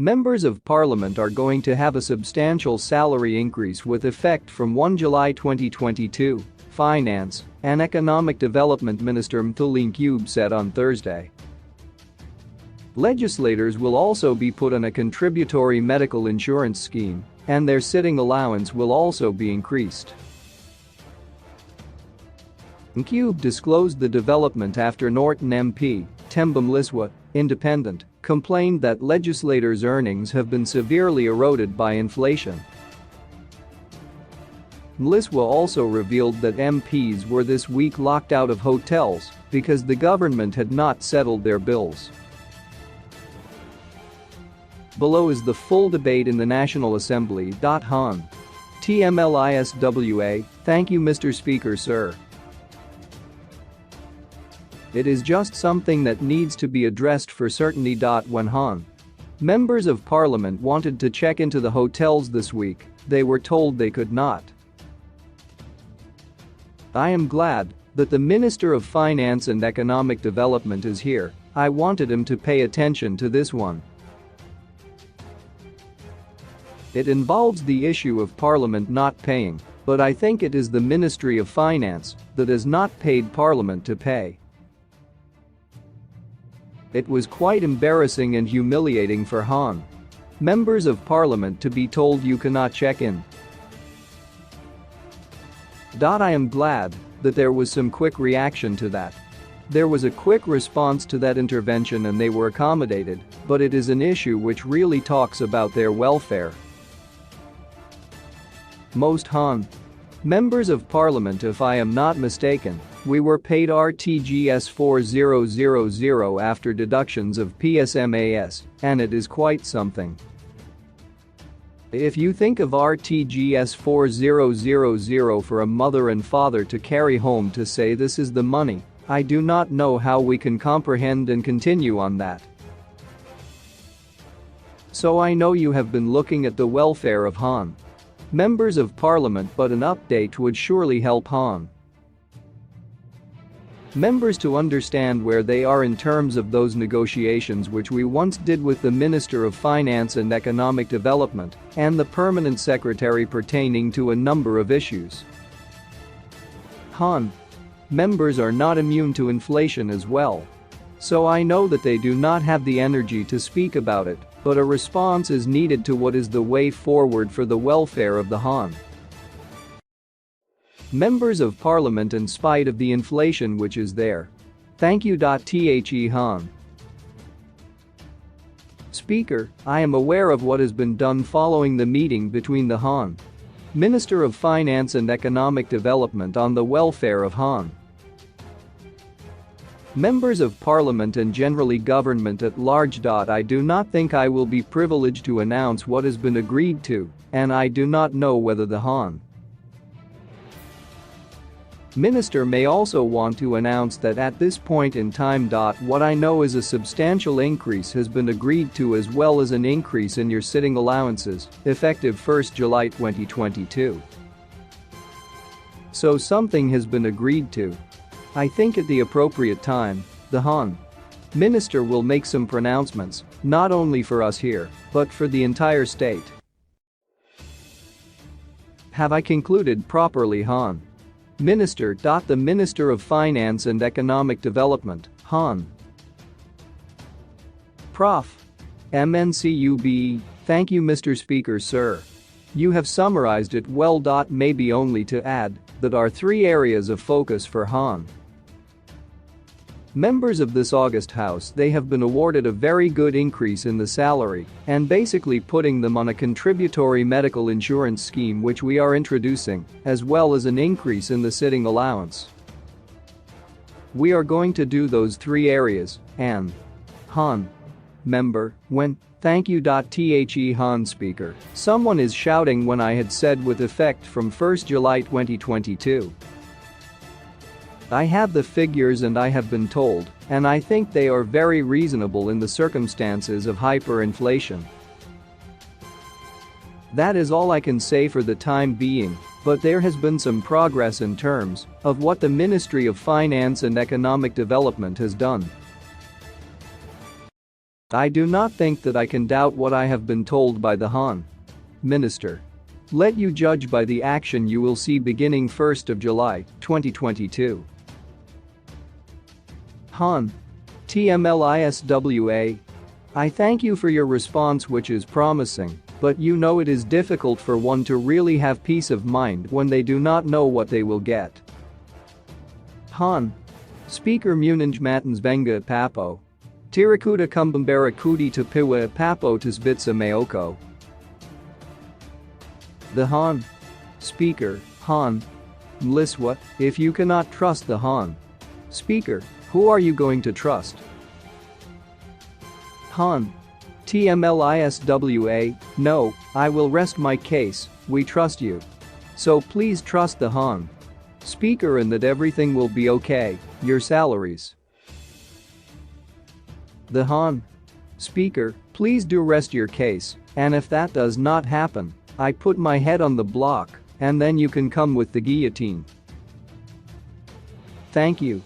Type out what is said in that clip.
Members of Parliament are going to have a substantial salary increase with effect from 1 July 2022, Finance and Economic Development Minister Mthuli Ncube said on Thursday. Legislators will also be put on a contributory medical insurance scheme, and their sitting allowance will also be increased. Ncube disclosed the development after Norton MP, Themba Mliswa, Independent, complained that legislators' earnings have been severely eroded by inflation. Mliswa also revealed that MPs were this week locked out of hotels because the government had not settled their bills. Below is the full debate in the National Assembly. Han. TMLISWA, thank you Mr. Speaker sir. It is just something that needs to be addressed for certainty. When Han. Members of Parliament wanted to check into the hotels this week, they were told they could not. I am glad that the Minister of Finance and Economic Development is here. I wanted him to pay attention to this one. It involves the issue of Parliament not paying, but I think it is the Ministry of Finance that has not paid Parliament to pay. It was quite embarrassing and humiliating for Han. Members of Parliament to be told you cannot check in. I am glad that there was some quick reaction to that. There was a quick response to that intervention and they were accommodated, but it is an issue which really talks about their welfare. Most Han. Members of Parliament, if I am not mistaken, we were paid RTGS 4000 after deductions of PSMAS, and it is quite something. If you think of RTGS 4000 for a mother and father to carry home to say this is the money, I do not know how we can comprehend and continue on that. So I know you have been looking at the welfare of Han. Members of Parliament, but an update would surely help Han. Members to understand where they are in terms of those negotiations which we once did with the Minister of Finance and Economic Development and the Permanent Secretary pertaining to a number of issues. Han. Members are not immune to inflation as well. So I know that they do not have the energy to speak about it, but a response is needed to what is the way forward for the welfare of the Han. Members of Parliament in spite of the inflation which is there. Thank you. The Han. Speaker, I am aware of what has been done following the meeting between the Han. Minister of Finance and Economic Development on the welfare of Han. Members of Parliament and generally government at large. I do not think I will be privileged to announce what has been agreed to, and I do not know whether the Han. Minister may also want to announce that at this point in time. What I know is a substantial increase has been agreed to as well as an increase in your sitting allowances, effective 1 July 2022. So something has been agreed to. I think at the appropriate time, the Han. Minister will make some pronouncements, not only for us here, but for the entire state. Have I concluded properly, Han? Minister. The Minister of Finance and Economic Development, Han. Prof. MNCUB, thank you Mr. Speaker sir. You have summarized it well. Maybe only to add that are three areas of focus for Han. Members of this August House, they have been awarded a very good increase in the salary and basically putting them on a contributory medical insurance scheme which we are introducing, as well as an increase in the sitting allowance. We are going to do those three areas, and Han. Member, when, thank you. The Han. Speaker, someone is shouting when I had said with effect from 1 July 2022. I have the figures and I have been told, and I think they are very reasonable in the circumstances of hyperinflation. That is all I can say for the time being, but there has been some progress in terms of what the Ministry of Finance and Economic Development has done. I do not think that I can doubt what I have been told by the Han. Minister. Let you judge by the action you will see beginning 1st of July, 2022. Han. TMLISWA. I thank you for your response, which is promising, but you know it is difficult for one to really have peace of mind when they do not know what they will get. Han. Speaker Munanj Matansbenga Papo. Tirakuta Kumbambara Kuti Tapiwa Papo Tisbitsa Mayoko. The Han. Speaker, Han. Mliswa, if you cannot trust the Han. Speaker, who are you going to trust? Han. TMLISWA, no, I will rest my case, we trust you. So please trust the Han. Speaker, and that everything will be okay, your salaries. The Han. Speaker, please do rest your case, and if that does not happen, I put my head on the block, and then you can come with the guillotine. Thank you.